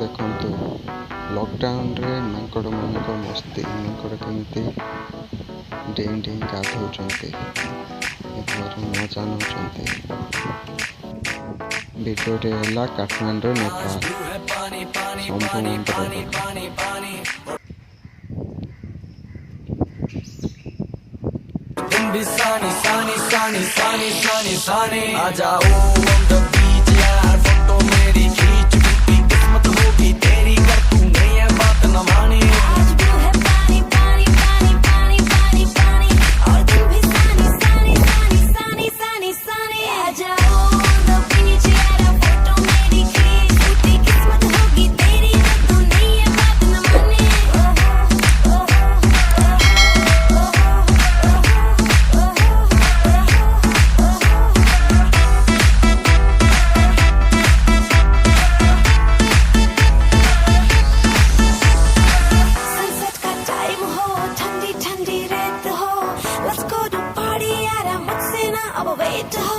ଦେଖନ୍ତୁ ଲକଡାଉନରେ ମାଙ୍କଡ଼ ମାନଙ୍କ ମସ୍ତି, ମାଙ୍କଡ଼ କେମିତି ଡେଇଁ ଡେଇଁ ଗାଧଉଛନ୍ତି, ଏଥିରେ ମଜା ନେଉଛନ୍ତି। ଭିଡ଼ିଓଟି ହେଲା କାଠମାଣ୍ଡୁ ନେପାଳ ଶମ୍ଭୁ ମନ୍ଦିରର। भी सानी सानी सानी सानी सानी सानी आ जाओ on the beach यार, फोटो मेरी खींच, क्योंकि किस्मत होगी तेरी कर तू नहीं है बात न मानी। आज तू है पानी पानी पानी पानी पानी पानी, और तू भी सानी सानी सानी सानी सानी सानी। आ जाओ on the beach यार, फोटो मेरी खींच, क्योंकि किस्मत होगी तेरी कर तू नहीं है बात न मानी। ठंडी रेत हो, let's go to party यार, मुझसे ना अब wait हो।